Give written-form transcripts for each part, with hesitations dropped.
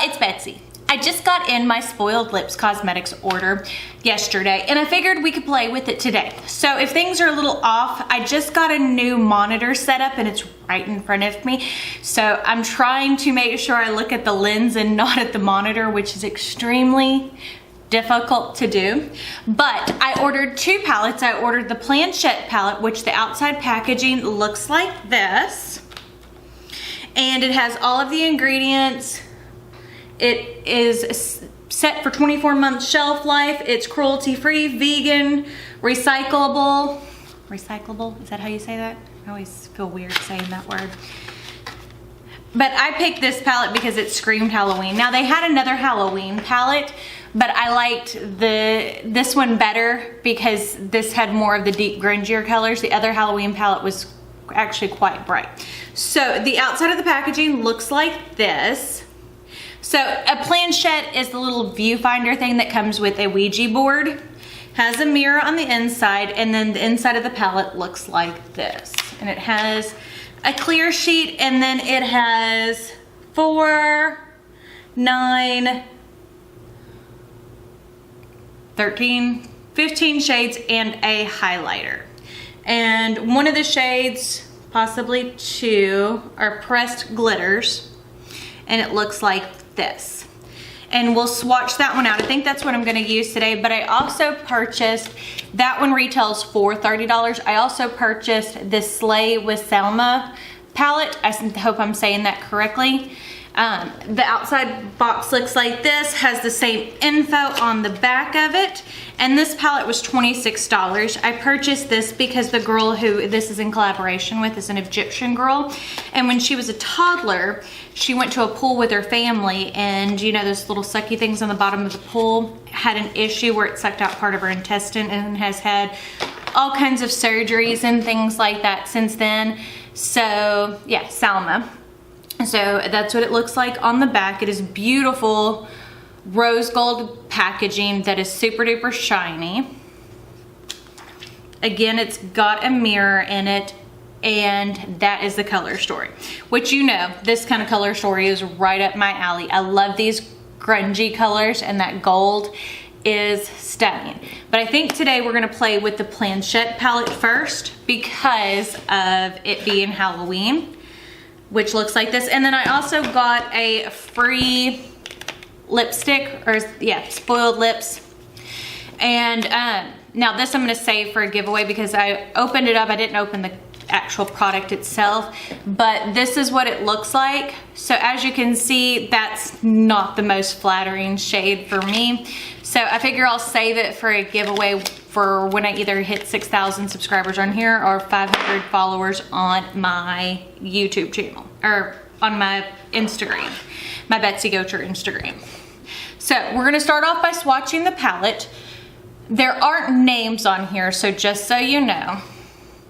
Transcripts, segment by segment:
it's Betsy. I just got in my Spoiled Lips Cosmetics order yesterday and I figured we could play with it today. So if things are a little off, I just got a new monitor set up and it's right in front of me. So I'm trying to make sure I look at the lens and not at the monitor, which is extremely difficult to do. But I ordered two palettes. I ordered the Planchette palette, which the outside packaging looks like this. And it has all of the ingredients. It is set for 24-month shelf life. It's cruelty-free, vegan, recyclable. Recyclable, is that how you say that? I always feel weird saying that word. But I picked this palette because it screamed Halloween. Now they had another Halloween palette, but I liked this one better because this had more of the deep grungier colors. The other Halloween palette was actually quite bright. So the outside of the packaging looks like this. So a planchette is the little viewfinder thing that comes with a Ouija board. Has a mirror on the inside, and then the inside of the palette looks like this. And it has a clear sheet, and then it has 4, 9, 13, 15 shades and a highlighter. And one of the shades, possibly two, are pressed glitters, and it looks like this. And we'll swatch that one out. I think that's what I'm gonna use today, but I also purchased, that one retails for $30. I also purchased this Slay with Selma palette. I hope I'm saying that correctly. The outside box looks like this, has the same info on the back of it, and this palette was $26. I purchased this because the girl who this is in collaboration with is an Egyptian girl, and when she was a toddler, she went to a pool with her family, and you know those little sucky things on the bottom of the pool had an issue where it sucked out part of her intestine and has had all kinds of surgeries and things like that since then. So yeah, Salma. So that's what it looks like on the back. It is beautiful rose gold packaging that is super duper shiny. Again, it's got a mirror in it, and that is the color story, which you know, this kind of color story is right up my alley. I love these grungy colors, and that gold is stunning. But I think today we're gonna play with the Planchette palette first because of it being Halloween, which looks like this. And then I also got a free lipstick, or yeah, Spoiled Lips. And now this I'm gonna save for a giveaway because I opened it up. I didn't open the actual product itself, but this is what it looks like. So as you can see, that's not the most flattering shade for me. So I figure I'll save it for a giveaway for when I either hit 6,000 subscribers on here or 500 followers on my YouTube channel, or on my Instagram, my Betsy Gocher Instagram. So we're gonna start off by swatching the palette. There aren't names on here, so just so you know,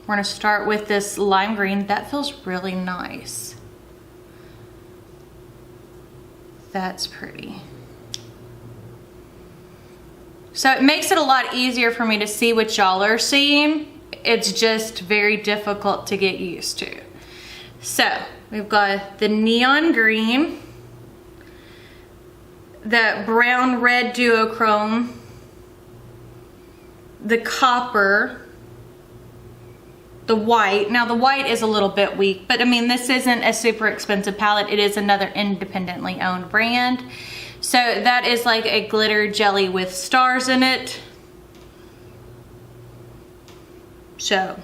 we're gonna start with this lime green. That feels really nice. That's pretty. So it makes it a lot easier for me to see what y'all are seeing. It's just very difficult to get used to. So we've got the neon green, the brown red duochrome, the copper, the white. Now the white is a little bit weak, but I mean, this isn't a super expensive palette. It is another independently owned brand. So that is like a glitter jelly with stars in it. So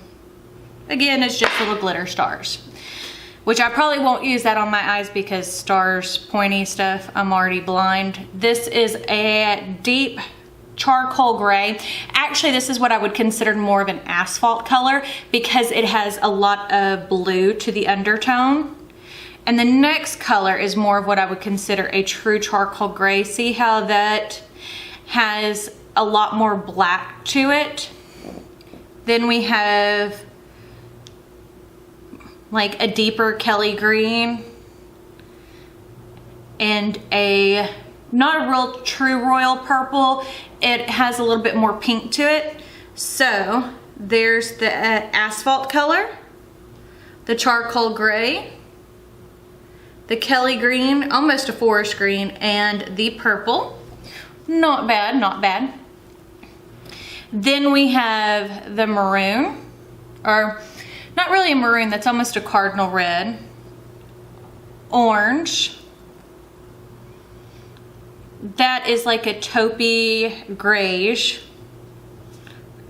again, it's just little glitter stars, which I probably won't use that on my eyes because stars, pointy stuff, I'm already blind. This is a deep charcoal gray. Actually, this is what I would consider more of an asphalt color because it has a lot of blue to the undertone. And the next color is more of what I would consider a true charcoal gray. See how that has a lot more black to it? Then we have like a deeper Kelly green and a, not a real true royal purple. It has a little bit more pink to it. So there's the asphalt color, the charcoal gray, the Kelly green, almost a forest green, and the purple. Not bad, not bad. Then we have the maroon, or not really a maroon, that's almost a cardinal red. Orange. That is like a taupey grayish.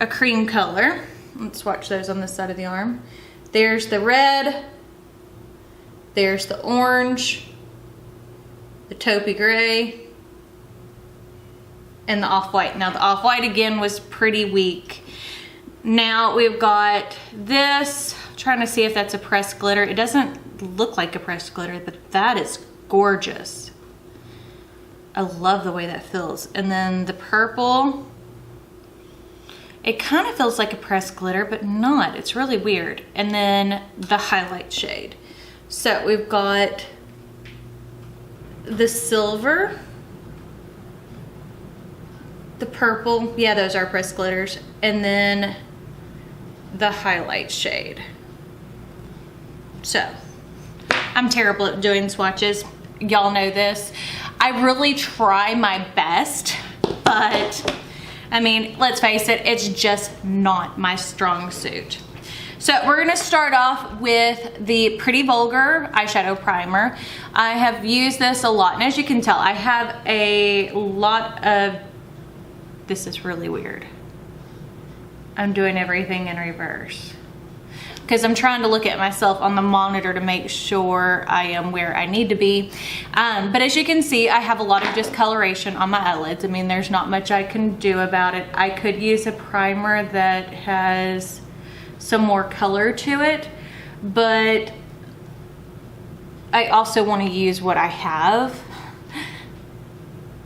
A cream color. Let's swatch those on this side of the arm. There's the red. There's the orange. The taupey gray. And the off-white. Now the off-white again was pretty weak. Now we've got this. I'm trying to see if that's a pressed glitter. It doesn't look like a pressed glitter, but that is gorgeous. I love the way that feels. And then the purple. It kind of feels like a pressed glitter, but not. It's really weird. And then the highlight shade. So we've got the silver. The purple, yeah, those are pressed glitters, and then the highlight shade. So, I'm terrible at doing swatches. Y'all know this. I really try my best, but I mean, let's face it, it's just not my strong suit. So we're gonna start off with the Pretty Vulgar eyeshadow primer. I have used this a lot, and as you can tell, I have a lot of, this is really weird. I'm doing everything in reverse because I'm trying to look at myself on the monitor to make sure I am where I need to be. But as you can see, I have a lot of discoloration on my eyelids. I mean, there's not much I can do about it. I could use a primer that has some more color to it, but I also want to use what I have.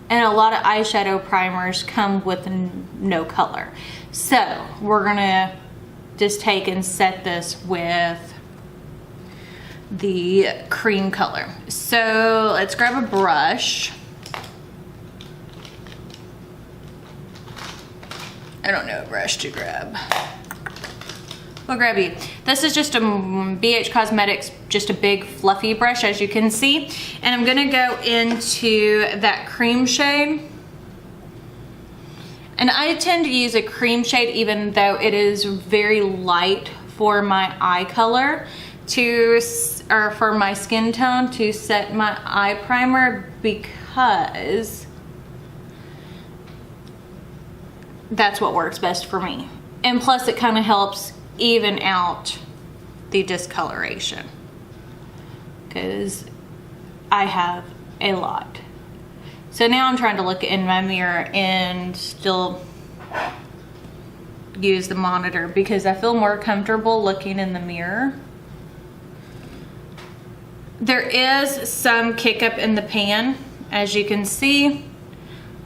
And a lot of eyeshadow primers come with no color. So we're gonna just take and set this with the cream color. So let's grab a brush. I don't know what brush to grab. We'll grab you. This is just a BH Cosmetics, just a big fluffy brush, as you can see. And I'm gonna go into that cream shade. And I tend to use a cream shade even though it is very light for my eye color or for my skin tone to set my eye primer, because that's what works best for me. And plus it kind of helps even out the discoloration because I have a lot. So now I'm trying to look in my mirror and still use the monitor because I feel more comfortable looking in the mirror. There is some kick up in the pan, as you can see.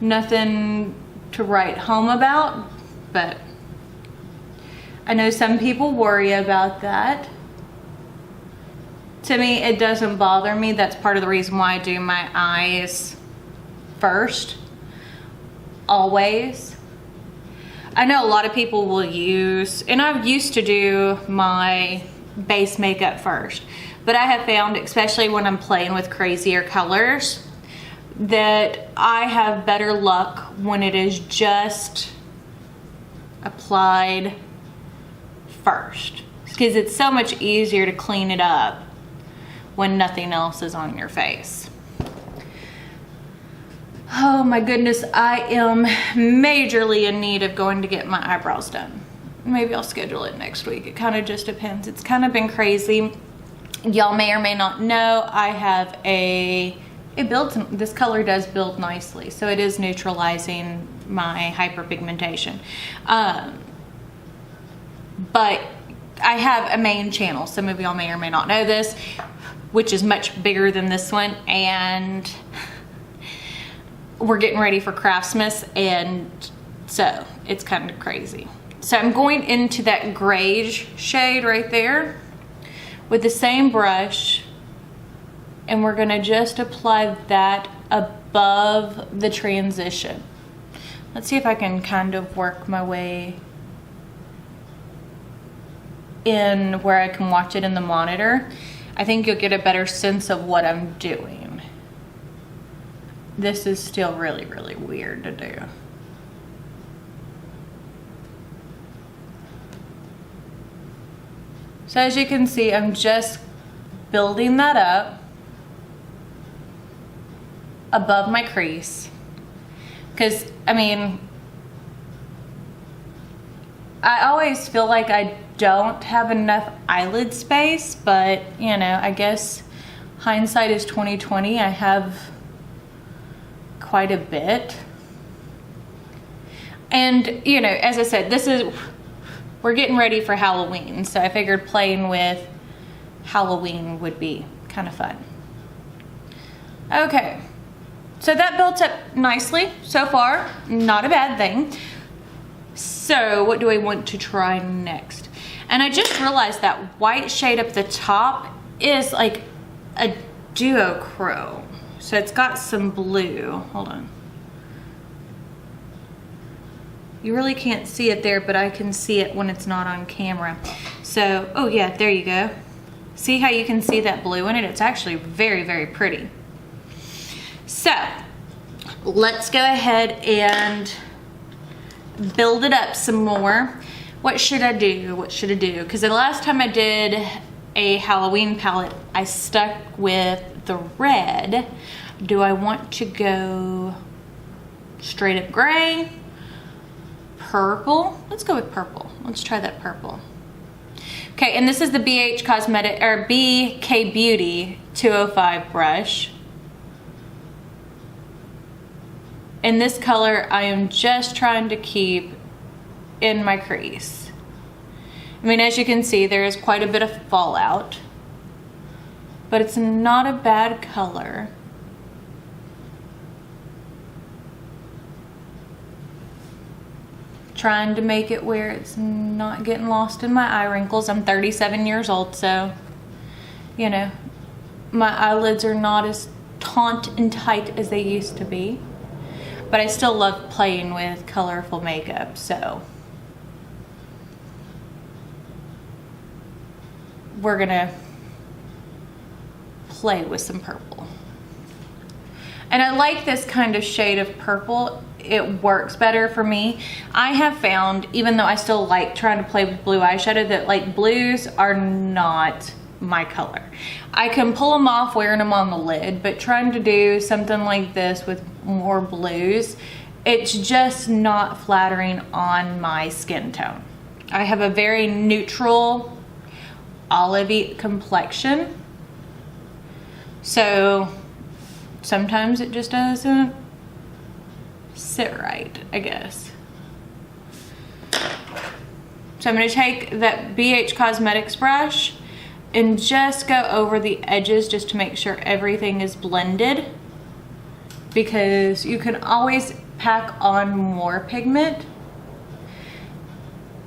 Nothing to write home about, but I know some people worry about that. To me, it doesn't bother me. That's part of the reason why I do my eyes first, always. I know a lot of people will use, and I used to do my base makeup first, but I have found, especially when I'm playing with crazier colors, that I have better luck when it is just applied first, because it's so much easier to clean it up when nothing else is on your face. Oh my goodness, I am majorly in need of going to get my eyebrows done. Maybe I'll schedule it next week. It kind of just depends. It's kind of been crazy. Y'all may or may not know, I have this color does build nicely, so it is neutralizing my hyperpigmentation. But I have a main channel, some of y'all may or may not know this, which is much bigger than this one, and we're getting ready for Craftsmas, and so it's kind of crazy. So I'm going into that grayish shade right there with the same brush, and we're gonna just apply that above the transition. Let's see if I can kind of work my way in where I can watch it in the monitor. I think you'll get a better sense of what I'm doing. This is still really, really weird to do. So as you can see, I'm just building that up above my crease. Because, I mean, I always feel like I don't have enough eyelid space, but, you know, I guess hindsight is 20/20. I have quite a bit. And, you know, as I said, we're getting ready for Halloween, so I figured playing with Halloween would be kind of fun. Okay, so that built up nicely so far, not a bad thing. So what do I want to try next? And I just realized that white shade up the top is like a duochrome. So it's got some blue, hold on. You really can't see it there, but I can see it when it's not on camera. So, oh yeah, there you go. See how you can see that blue in it? It's actually very, very pretty. So, let's go ahead and build it up some more. What should I do? What should I do? Because the last time I did a Halloween palette, I stuck with the red. Do I want to go straight up gray? Purple? Let's go with purple. Let's try that purple. Okay, and this is the BK Beauty 205 brush. In this color, I am just trying to keep in my crease. I mean, as you can see, there is quite a bit of fallout, but it's not a bad color. Trying to make it where it's not getting lost in my eye wrinkles. I'm 37 years old, so, you know, my eyelids are not as taut and tight as they used to be. But I still love playing with colorful makeup, so we're gonna play with some purple. And I like this kind of shade of purple. It works better for me. I have found, even though I still like trying to play with blue eyeshadow, that like blues are not my color. I can pull them off wearing them on the lid, but trying to do something like this with more blues, it's just not flattering on my skin tone. I have a very neutral olivey complexion, so sometimes it just doesn't sit right, I guess. So I'm going to take that BH Cosmetics brush and just go over the edges just to make sure everything is blended, because you can always pack on more pigment.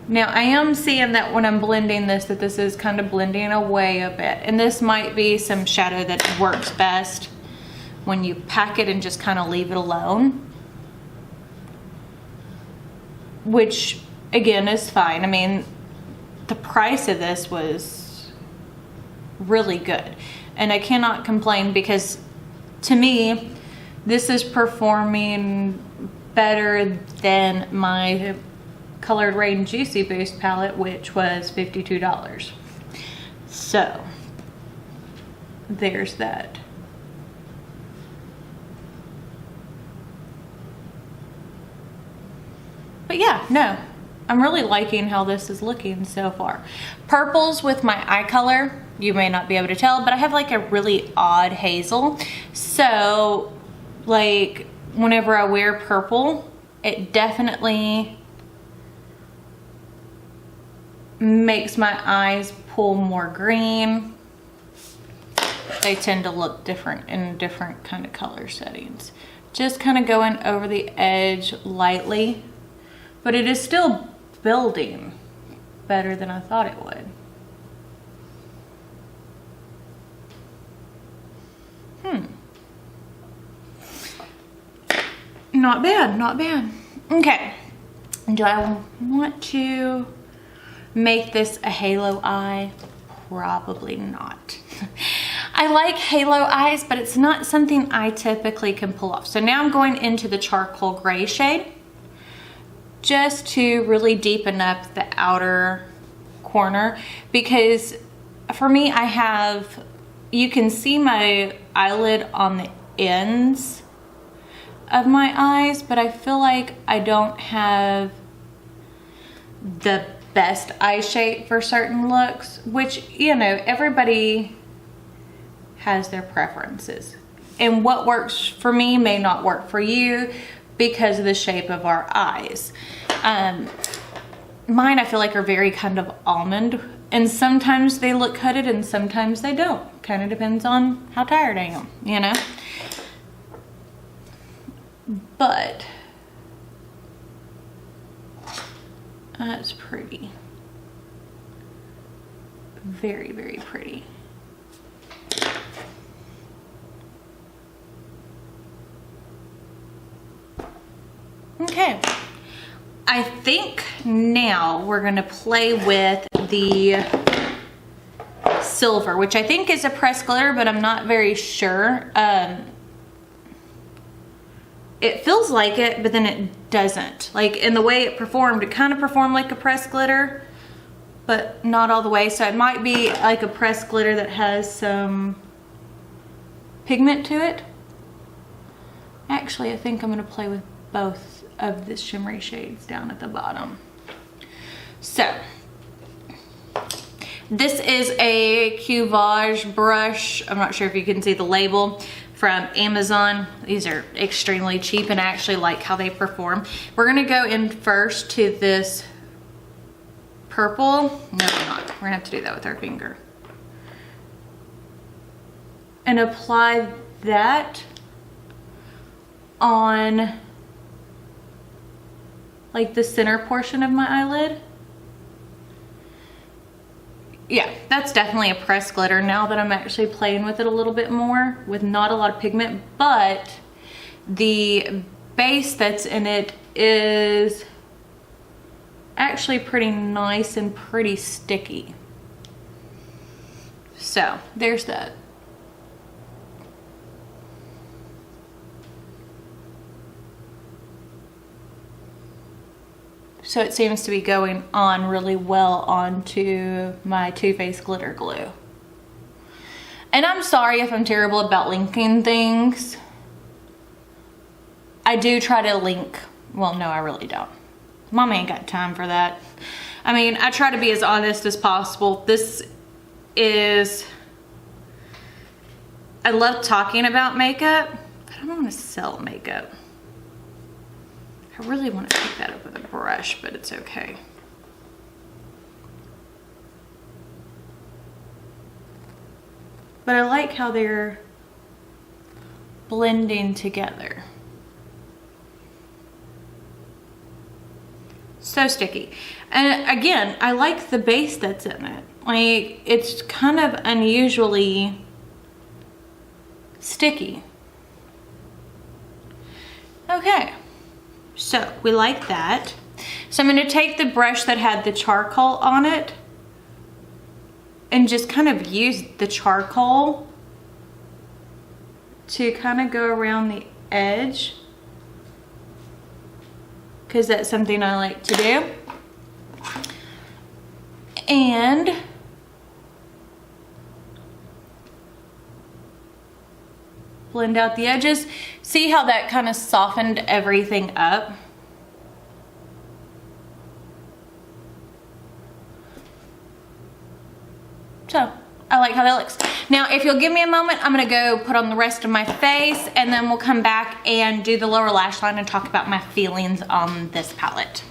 Now I am seeing that when I'm blending this, that this is kind of blending away a bit, and this might be some shadow that works best when you pack it and just kind of leave it alone, which again is fine. I mean, the price of this was really good, and I cannot complain, because to me this is performing better than my Colored Rain Juicy Boost palette, which was $52. So there's that. But yeah, no, I'm really liking how this is looking so far. Purples with my eye color, you may not be able to tell, but I have like a really odd hazel. So like whenever I wear purple, it definitely makes my eyes pull more green. They tend to look different in different kind of color settings. Just kind of going over the edge lightly, but it is still building better than I thought it would. Not bad, not bad. Okay, do I want to make this a halo eye? Probably not. I like halo eyes, but it's not something I typically can pull off. So now I'm going into the charcoal gray shade just to really deepen up the outer corner, because for me, you can see my eyelid on the ends of my eyes, but I feel like I don't have the best eye shape for certain looks, which, you know, everybody has their preferences. And what works for me may not work for you because of the shape of our eyes. Mine, I feel like, are very kind of almond, and sometimes they look hooded and sometimes they don't. Kind of depends on how tired I am, you know? But that's pretty. Very, very pretty. Okay. I think now we're gonna play with the silver, which I think is a pressed glitter, but I'm not very sure. It feels like it, but then it doesn't. Like, in the way it performed, it kind of performed like a pressed glitter, but not all the way. So it might be like a pressed glitter that has some pigment to it. Actually, I think I'm gonna play with both of the shimmery shades down at the bottom. So this is a Cuvage brush. I'm not sure if you can see the label, from Amazon. These are extremely cheap and I actually like how they perform. We're gonna go in first to this purple. No, we're not. We're gonna have to do that with our finger. And apply that on like the center portion of my eyelid. Yeah, that's definitely a pressed glitter now that I'm actually playing with it a little bit more, with not a lot of pigment, but the base that's in it is actually pretty nice and pretty sticky. So there's that. So it seems to be going on really well onto my Too Faced glitter glue. And I'm sorry if I'm terrible about linking things. I do try to link. Well, no, I really don't. Mom ain't got time for that. I mean, I try to be as honest as possible. This is... I love talking about makeup, but I don't want to sell makeup. I really want to pick that up with a brush, but it's okay. But I like how they're blending together. So sticky. And again, I like the base that's in it. Like, it's kind of unusually sticky. Okay. So we like that. So I'm going to take the brush that had the charcoal on it and just kind of use the charcoal to kind of go around the edge, because that's something I like to do. And blend out the edges. See how that kind of softened everything up? So, I like how that looks. Now, if you'll give me a moment, I'm gonna go put on the rest of my face and then we'll come back and do the lower lash line and talk about my feelings on this palette.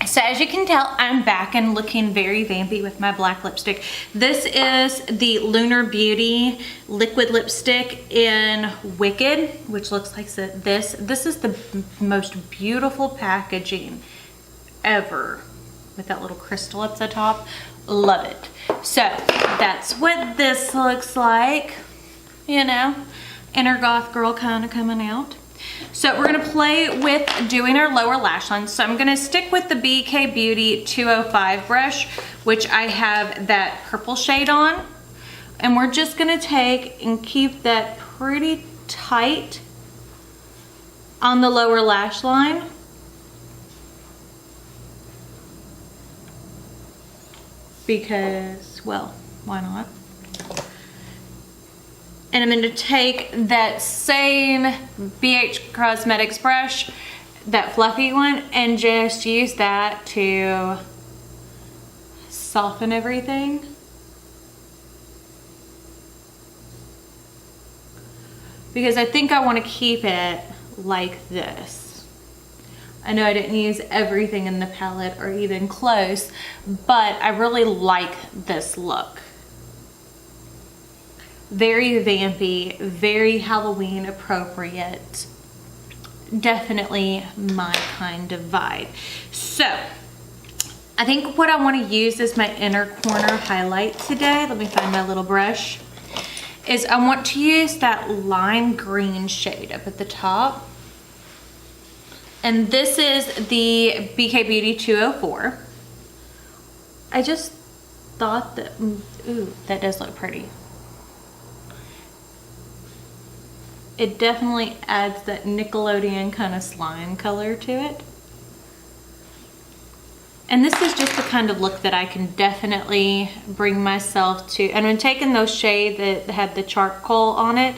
So as you can tell, I'm back and looking very vampy with my black lipstick. This is the Lunar Beauty liquid lipstick in Wicked, which looks like this. This is the most beautiful packaging ever, with that little crystal at the top. Love it. So that's what this looks like. You know, inner goth girl kind of coming out. So we're gonna play with doing our lower lash line. So I'm gonna stick with the BK Beauty 205 brush, which I have that purple shade on. And we're just gonna take and keep that pretty tight on the lower lash line. Because, well, why not? And I'm going to take that same BH Cosmetics brush, that fluffy one, and just use that to soften everything. Because I think I want to keep it like this. I know I didn't use everything in the palette or even close, but I really like this look. Very vampy, very Halloween appropriate. Definitely my kind of vibe. So, I think what I want to use as my inner corner highlight today, let me find my little brush, is I want to use that lime green shade up at the top. And this is the BK Beauty 204. I just thought that, ooh, that does look pretty. It definitely adds that Nickelodeon kind of slime color to it. And this is just the kind of look that I can definitely bring myself to. And I'm taking those shades that had the charcoal on it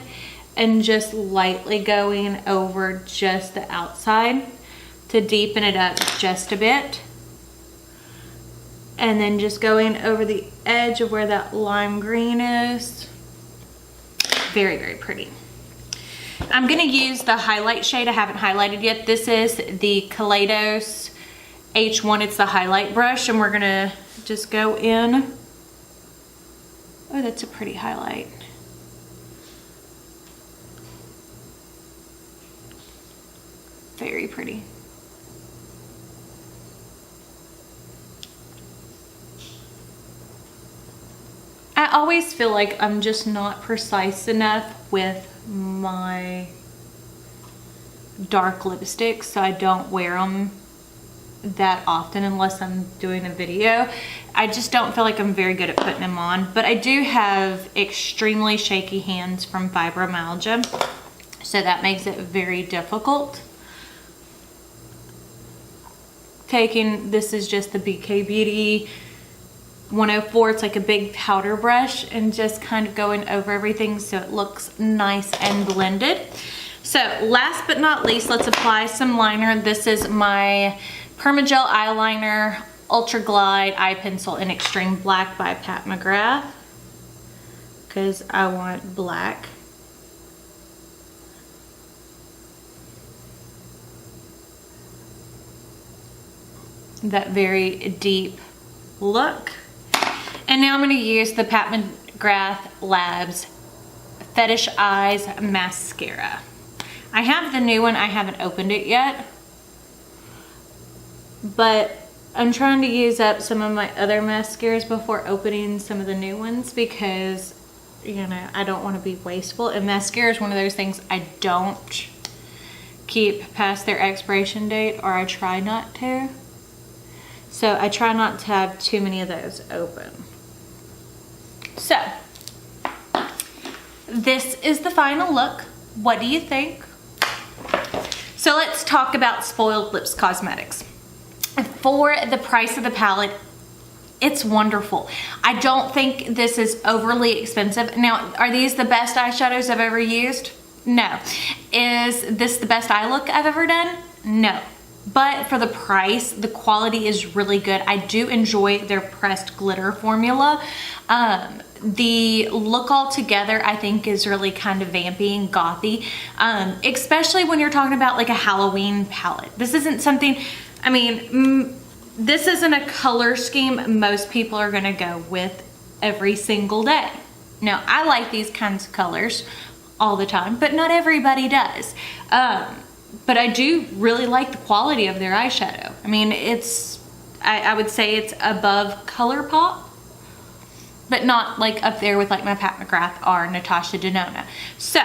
and just lightly going over just the outside to deepen it up just a bit. And then just going over the edge of where that lime green is. Very, very pretty. I'm gonna use the highlight shade I haven't highlighted yet. This is the Kaleidos H1, it's the highlight brush, and we're gonna just go in. Oh, that's a pretty highlight. Very pretty. I always feel like I'm just not precise enough with my dark lipsticks, so I don't wear them that often unless I'm doing a video. I just don't feel like I'm very good at putting them on, but I do have extremely shaky hands from fibromyalgia, so that makes it very difficult. This is just the BK Beauty 104, it's like a big powder brush, and just kind of going over everything so it looks nice and blended. So last but not least, let's apply some liner. This is my Permagel Eyeliner Ultra Glide Eye Pencil in Extreme Black by Pat McGrath, because I want black. That very deep look. And now I'm going to use the Pat McGrath Labs Fetish Eyes Mascara. I have the new one, I haven't opened it yet, but I'm trying to use up some of my other mascaras before opening some of the new ones, because, you know, I don't want to be wasteful. And mascara is one of those things I don't keep past their expiration date, or I try not to. So I try not to have too many of those open. So, this is the final look. What do you think? So let's talk about Spoiled Lips Cosmetics. For the price of the palette, it's wonderful. I don't think this is overly expensive. Now, are these the best eyeshadows I've ever used? No. Is this the best eye look I've ever done? No. But for the price, the quality is really good. I do enjoy their pressed glitter formula. The look altogether, I think, is really kind of vampy and gothy, especially when you're talking about like a Halloween palette. This isn't something, I mean, this isn't a color scheme most people are gonna go with every single day. Now, I like these kinds of colors all the time, but not everybody does. But I do really like the quality of their eyeshadow. I mean, I would say it's above ColourPop, but not like up there with like my Pat McGrath or Natasha Denona. So,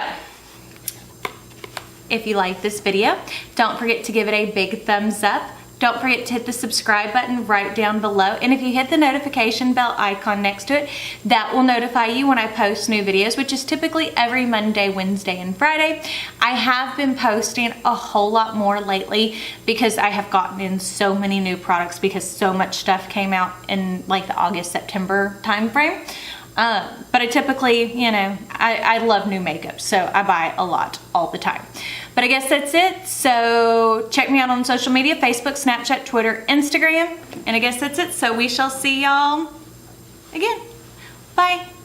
if you like this video, don't forget to give it a big thumbs up. Don't forget to hit the subscribe button right down below. And if you hit the notification bell icon next to it, that will notify you when I post new videos, which is typically every Monday, Wednesday, and Friday. I have been posting a whole lot more lately because I have gotten in so many new products because so much stuff came out in like the August, September time frame. But I typically, you know, I love new makeup, so I buy a lot all the time. But I guess that's it. So check me out on social media, Facebook, Snapchat, Twitter, Instagram. And I guess that's it. So we shall see y'all again. Bye.